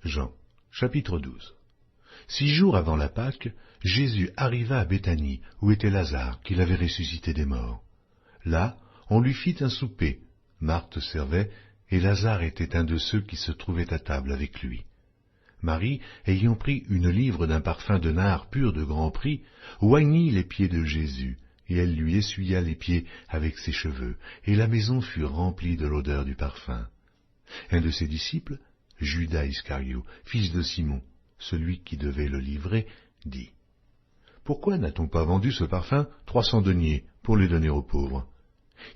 Jean, chapitre 12. 6 jours avant la Pâque, Jésus arriva à Béthanie, où était Lazare, qu'il avait ressuscité des morts. Là, on lui fit un souper. Marthe servait, et Lazare était un de ceux qui se trouvaient à table avec lui. Marie, ayant pris une livre d'un parfum de nard pur de grand prix, oignit les pieds de Jésus, et elle lui essuya les pieds avec ses cheveux, et la maison fut remplie de l'odeur du parfum. Un de ses disciples, Judas Iscario, fils de Simon, celui qui devait le livrer, dit « Pourquoi n'a-t-on pas vendu ce parfum 300 deniers pour les donner aux pauvres ?»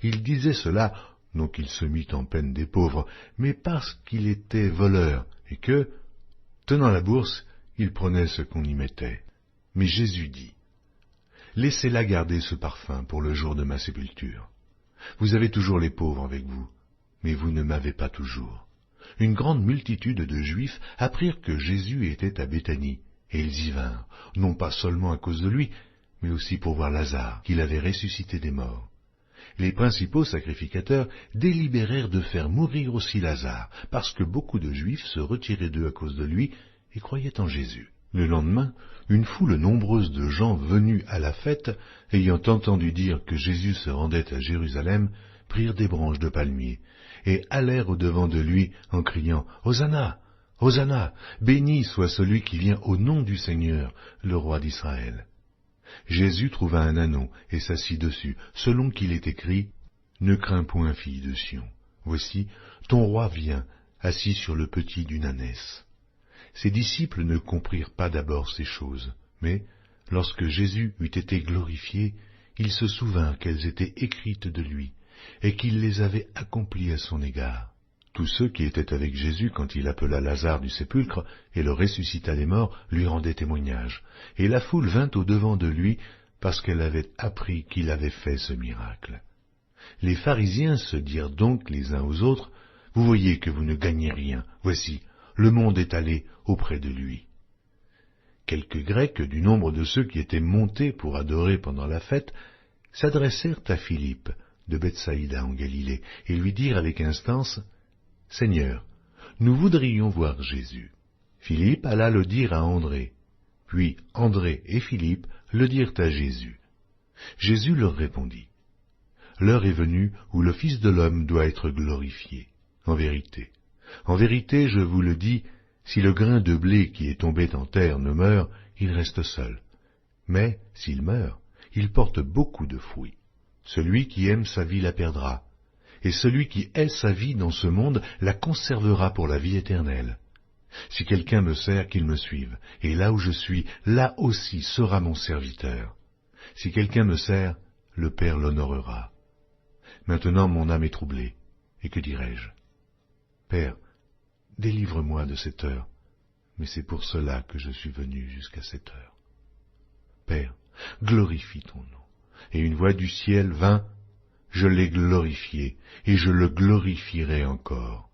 Il disait cela, non qu'il se mît en peine des pauvres, mais parce qu'il était voleur, et que, tenant la bourse, il prenait ce qu'on y mettait. Mais Jésus dit « Laissez-la garder ce parfum pour le jour de ma sépulture. Vous avez toujours les pauvres avec vous, mais vous ne m'avez pas toujours. » Une grande multitude de Juifs apprirent que Jésus était à Béthanie, et ils y vinrent, non pas seulement à cause de lui, mais aussi pour voir Lazare, qu'il avait ressuscité des morts. Les principaux sacrificateurs délibérèrent de faire mourir aussi Lazare, parce que beaucoup de Juifs se retiraient d'eux à cause de lui et croyaient en Jésus. Le lendemain, une foule nombreuse de gens venus à la fête, ayant entendu dire que Jésus se rendait à Jérusalem, prirent des branches de palmier, et allèrent au-devant de lui en criant « Hosanna! Hosanna! Béni soit celui qui vient au nom du Seigneur, le roi d'Israël !» Jésus trouva un ânon et s'assit dessus, selon qu'il est écrit « Ne crains point, fille de Sion, voici, ton roi vient, assis sur le petit d'une ânesse. » Ses disciples ne comprirent pas d'abord ces choses, mais, lorsque Jésus eut été glorifié, ils se souvinrent qu'elles étaient écrites de lui, et qu'il les avait accomplies à son égard. Tous ceux qui étaient avec Jésus quand il appela Lazare du sépulcre et le ressuscita des morts lui rendaient témoignage, et la foule vint au-devant de lui parce qu'elle avait appris qu'il avait fait ce miracle. Les pharisiens se dirent donc les uns aux autres, « Vous voyez que vous ne gagnez rien, voici, le monde est allé auprès de lui. » Quelques Grecs du nombre de ceux qui étaient montés pour adorer pendant la fête s'adressèrent à Philippe, de Bethsaïda en Galilée, et lui dirent avec instance, « Seigneur, nous voudrions voir Jésus. » Philippe alla le dire à André, puis André et Philippe le dirent à Jésus. Jésus leur répondit, « L'heure est venue où le Fils de l'homme doit être glorifié. En vérité, je vous le dis, si le grain de blé qui est tombé en terre ne meurt, il reste seul. Mais, s'il meurt, il porte beaucoup de fruits. Celui qui aime sa vie la perdra, et celui qui hait sa vie dans ce monde la conservera pour la vie éternelle. Si quelqu'un me sert, qu'il me suive, et là où je suis, là aussi sera mon serviteur. Si quelqu'un me sert, le Père l'honorera. Maintenant mon âme est troublée, et que dirai-je? Père, délivre-moi de cette heure, mais c'est pour cela que je suis venu jusqu'à cette heure. Père, glorifie ton nom. Et une voix du ciel vint, « Je l'ai glorifié, et je le glorifierai encore. »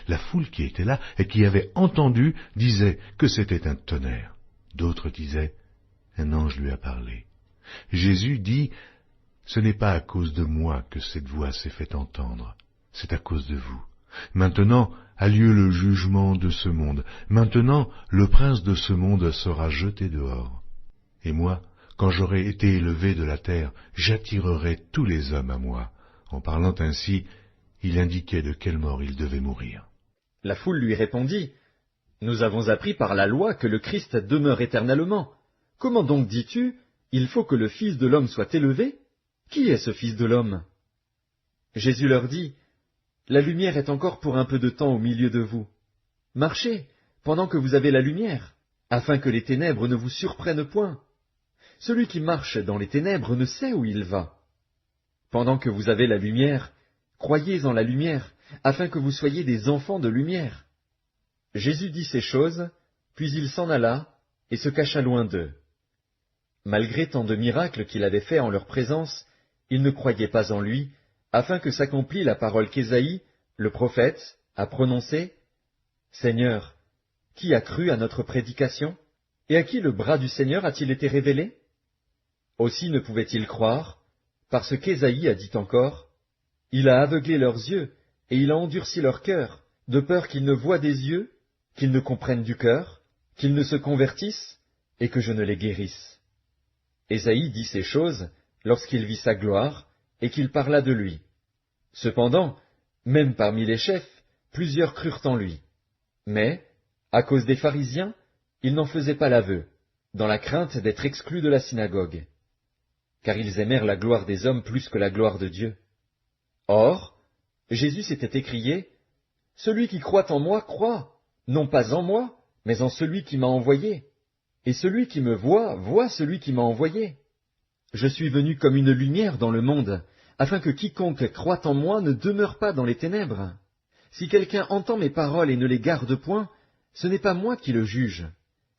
La foule qui était là et qui avait entendu disait que c'était un tonnerre. D'autres disaient, « Un ange lui a parlé. » Jésus dit, « Ce n'est pas à cause de moi que cette voix s'est fait entendre, c'est à cause de vous. Maintenant a lieu le jugement de ce monde. Maintenant le prince de ce monde sera jeté dehors. Et moi, quand j'aurai été élevé de la terre, j'attirerai tous les hommes à moi. » En parlant ainsi, il indiquait de quelle mort il devait mourir. La foule lui répondit, « Nous avons appris par la loi que le Christ demeure éternellement. Comment donc dis-tu, il faut que le Fils de l'homme soit élevé? Qui est ce Fils de l'homme » Jésus leur dit, « La lumière est encore pour un peu de temps au milieu de vous. Marchez, pendant que vous avez la lumière, afin que les ténèbres ne vous surprennent point. Celui qui marche dans les ténèbres ne sait où il va. Pendant que vous avez la lumière, croyez en la lumière, afin que vous soyez des enfants de lumière. » Jésus dit ces choses, puis il s'en alla et se cacha loin d'eux. Malgré tant de miracles qu'il avait faits en leur présence, ils ne croyaient pas en lui, afin que s'accomplît la parole qu'Ésaïe, le prophète, a prononcée, « Seigneur, qui a cru à notre prédication? Et à qui le bras du Seigneur a-t-il été révélé ?» Aussi ne pouvaient-ils croire, parce qu'Ésaïe a dit encore, « Il a aveuglé leurs yeux, et il a endurci leur cœur, de peur qu'ils ne voient des yeux, qu'ils ne comprennent du cœur, qu'ils ne se convertissent, et que je ne les guérisse. » Ésaïe dit ces choses lorsqu'il vit sa gloire, et qu'il parla de lui. Cependant, même parmi les chefs, plusieurs crurent en lui. Mais, à cause des pharisiens, ils n'en faisaient pas l'aveu, dans la crainte d'être exclus de la synagogue. Car ils aimèrent la gloire des hommes plus que la gloire de Dieu. Or, Jésus s'était écrié, « Celui qui croit en moi croit, non pas en moi, mais en celui qui m'a envoyé. Et celui qui me voit, voit celui qui m'a envoyé. Je suis venu comme une lumière dans le monde, afin que quiconque croit en moi ne demeure pas dans les ténèbres. Si quelqu'un entend mes paroles et ne les garde point, ce n'est pas moi qui le juge,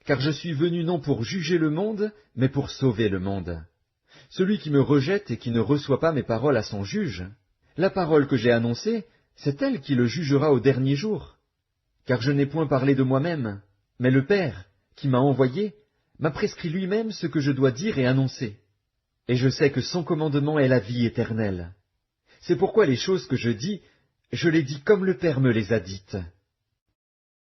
car je suis venu non pour juger le monde, mais pour sauver le monde. Celui qui me rejette et qui ne reçoit pas mes paroles à son juge, la parole que j'ai annoncée, c'est elle qui le jugera au dernier jour. Car je n'ai point parlé de moi-même, mais le Père, qui m'a envoyé, m'a prescrit lui-même ce que je dois dire et annoncer. Et je sais que son commandement est la vie éternelle. C'est pourquoi les choses que je dis, je les dis comme le Père me les a dites.